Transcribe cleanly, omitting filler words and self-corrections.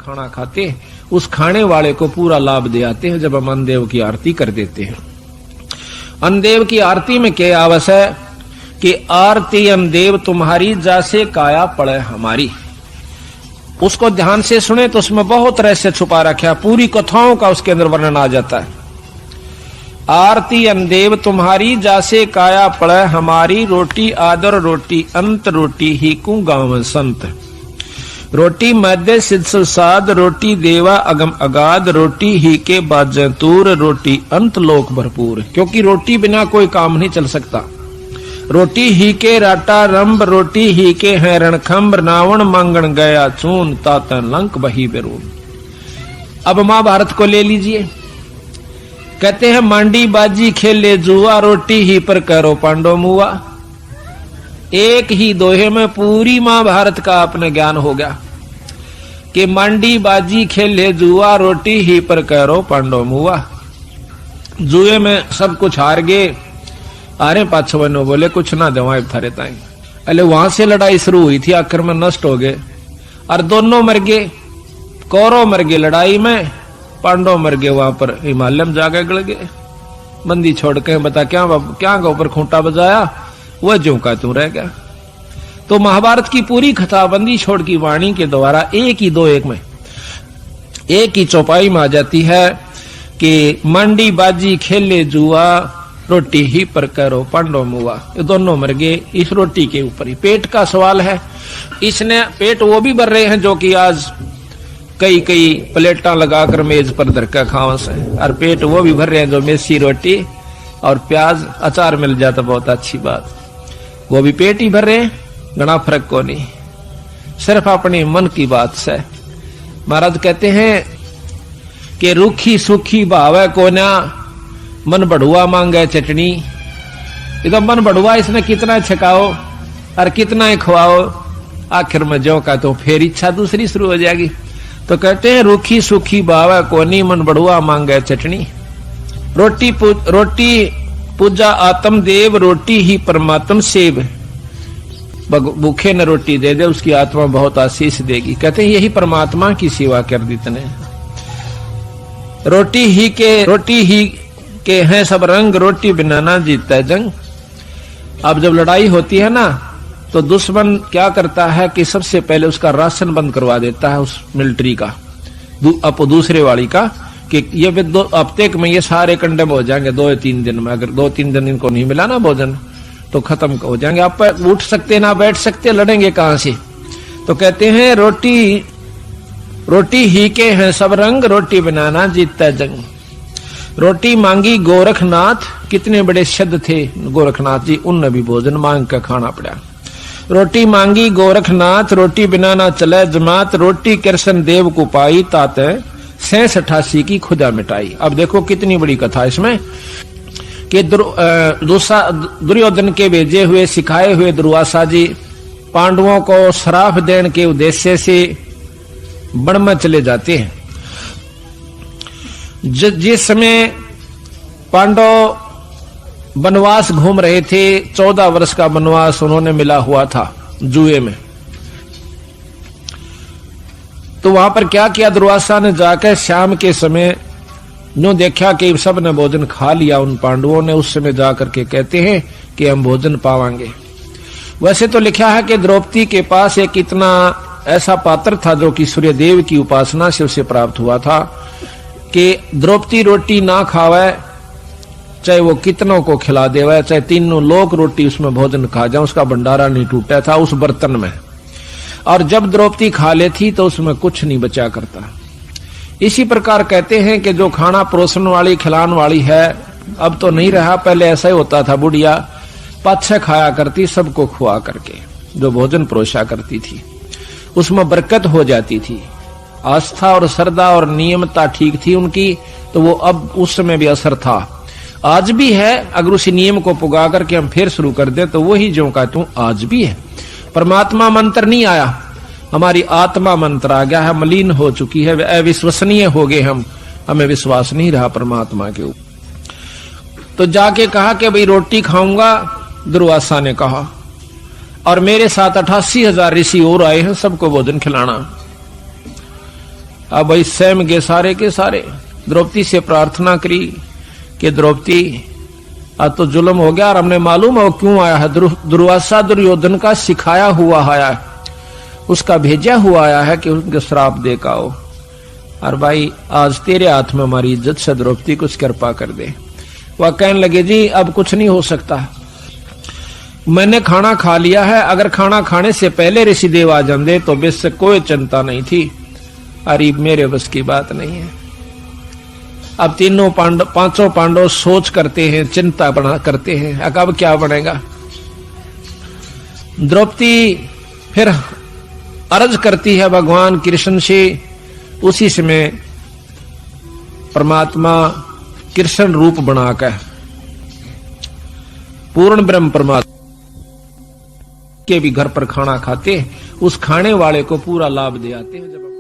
खाना खाते, उस खाने वाले को पूरा लाभ दे आते हैं जब हम अन्नदेव की आरती कर देते हैं। अन्नदेव की आरती में क्या आवश्यक है कि आरती अन्नदेव तुम्हारी जैसे काया पड़े हमारी। उसको ध्यान से सुने तो उसमें बहुत रहस्य छुपा रखा है, पूरी कथाओं का उसके अंदर वर्णन आ जाता है। आरती अन्नदेव तुम्हारी जैसे काया पड़े हमारी, रोटी आदर रोटी अंत रोटी ही कु गाँव संत। रोटी मध्य सिद्ध साध, रोटी देवा अगम अगाध, रोटी ही के बाजे तूर, रोटी अंत लोक भरपूर। क्योंकि रोटी बिना कोई काम नहीं चल सकता। रोटी ही के राटा रंभ, रोटी ही के है रणखंभ, रावण मांगण गया चून, तातन लंक बही बेरून। अब महाभारत को ले लीजिए। कहते हैं मांडी बाजी खेले जुआ, रोटी ही पर करो पांडव मुआ। एक ही दोहे में पूरी महाभारत का अपने ज्ञान हो गया कि मांडी बाजी खेले जुआ, रोटी ही पर करो पांडव मुआ। जुए में सब कुछ हार गए, अरे पाछवनो बोले कुछ ना दवाएं थारे ताई। अरे वहां से लड़ाई शुरू हुई थी, आखिर में नष्ट हो गए और दोनों मर गए। कौरव मर गए लड़ाई में, पांडव मर गए वहां पर हिमालय में जाके गड़ गए। बंदी छोड़ के बता क्या क्या के ऊपर खूंटा बजाया, वह ज्यों का त्यों रह गया। तो महाभारत की पूरी कथा बंदी छोड़ की वाणी के द्वारा एक ही दो एक में, एक ही चौपाई में आ जाती है कि मंडी बाजी खेले जुआ, रोटी ही पर करो पांडव मुआ। ये दोनों मर गए इस रोटी के ऊपर ही। पेट का सवाल है, इसने पेट वो भी भर रहे हैं जो कि आज कई कई प्लेटा लगाकर मेज पर धरकर खाओ से, और पेट वो भी भर रहे हैं जो मेसी रोटी और प्याज अचार मिल जाता बहुत अच्छी बात, वो भी पेट ही भर रहे हैं। घना फर्क को नहीं, सिर्फ अपने मन की बात से। महाराज कहते हैं कि रूखी सूखी भावे कोना, मन बढ़ुआ मांगे चटनी। ये तो मन बढ़ुआ, इसने कितना छकाओ और कितना ही खवाओ, आखिर में जो का तो फिर इच्छा दूसरी शुरू हो जाएगी। तो कहते हैं रूखी सूखी भावे कोनी, मन बढ़ुआ मांगे चटनी। रोटी पूजा आत्म देव, रोटी ही परमात्म सेव। भूखे न रोटी दे दे, उसकी आत्मा बहुत आशीष देगी। कहते हैं यही परमात्मा की सेवा कर दी तने। रोटी ही के हैं सब रंग, रोटी बिना ना जीता जंग। अब जब लड़ाई होती है ना, तो दुश्मन क्या करता है कि सबसे पहले उसका राशन बंद करवा देता है, उस मिलिट्री का, दूसरे वाली का, कि ये 2 हफ्ते में ये सारे कंडम हो जाएंगे 2-3 दिन में। अगर 2-3 दिन इनको नहीं मिला ना भोजन तो खत्म हो जाएंगे। आप उठ सकते ना बैठ सकते, लड़ेंगे कहां से। तो कहते हैं रोटी ही के हैं सब रंग, रोटी बिना ना जीतता जंग। रोटी मांगी गोरखनाथ, कितने बड़े शब्द थे गोरखनाथ जी, उनने भी भोजन मांग कर खाना पड़ा। रोटी मांगी गोरखनाथ, रोटी बिना ना चले जमात, रोटी कृष्ण देव को पाई, तात 86 की खुदा मिटाई। अब देखो कितनी बड़ी कथा इसमें कि दुर्योधन के भेजे हुए सिखाए हुए दुर्वासा जी पांडवों को श्राप देने के उद्देश्य से वन में चले जाते हैं। जिस समय पांडव वनवास घूम रहे थे, 14 वर्ष का वनवास उन्होंने मिला हुआ था जुए में, तो वहां पर क्या किया दुर्वासा ने, जाकर शाम के समय नो देखा कि सब ने भोजन खा लिया उन पांडवों ने। उस समय जाकर के कहते हैं कि हम भोजन पावांगे। वैसे तो लिखा है कि द्रौपदी के पास एक इतना ऐसा पात्र था जो कि सूर्यदेव की उपासना से उसे प्राप्त हुआ था कि द्रौपदी रोटी ना खावे, चाहे वो कितनों को खिला देवे, चाहे 3 लोग रोटी उसमें भोजन खा जाए, उसका भंडारा नहीं टूटा था उस बर्तन में। और जब द्रौपदी खा लेती तो उसमें कुछ नहीं बचा करता। इसी प्रकार कहते हैं कि जो खाना परोसन वाली खिलाने वाली है, अब तो नहीं रहा, पहले ऐसा ही होता था। बुढ़िया पाछे खाया करती सबको खुआ करके, जो भोजन परोसा करती थी उसमें बरकत हो जाती थी। आस्था और श्रद्धा और नियमता ठीक थी उनकी, तो वो अब उस समय भी असर था, आज भी है। अगर उसी नियम को पुगा करके हम फिर शुरू कर दे तो वही जो का तू आज भी है। परमात्मा मंत्र नहीं आया, हमारी आत्मा मंत्र आ गया है, मलिन हो चुकी है, अविश्वसनीय हो गए हम, हमें विश्वास नहीं रहा परमात्मा के ऊपर। तो जाके कहा कि भाई रोटी खाऊंगा, दुर्वासा ने कहा, और मेरे साथ 88,000 ऋषि और आए हैं, सबको भोजन खिलाना। अब भाई स्वयं गे सारे के सारे द्रौपदी से प्रार्थना करी कि द्रौपदी आज तो जुल्म हो गया और हमने मालूम है वो क्यों आया है। दुर्वासा दुर्योधन का सिखाया हुआ आया है, उसका भेजा हुआ आया है कि उनके श्राप दे का हो। और भाई आज तेरे हाथ में हमारी इज्जत से द्रौपदी कुछ कृपा कर दे। वह कहने लगे जी अब कुछ नहीं हो सकता, मैंने खाना खा लिया है, अगर खाना खाने से पहले ऋषिदेव आ जाते तो बेशक कोई चिंता नहीं थी, अरे मेरे बस की बात नहीं है। अब पांचों पांडव सोच करते हैं, चिंता बना करते हैं, अब क्या बनेगा। द्रौपदी फिर अर्ज करती है भगवान कृष्ण से। उसी समय परमात्मा कृष्ण रूप बनाकर पूर्ण ब्रह्म परमात्मा के भी घर पर खाना खाते, उस खाने वाले को पूरा लाभ दे आते हैं। जब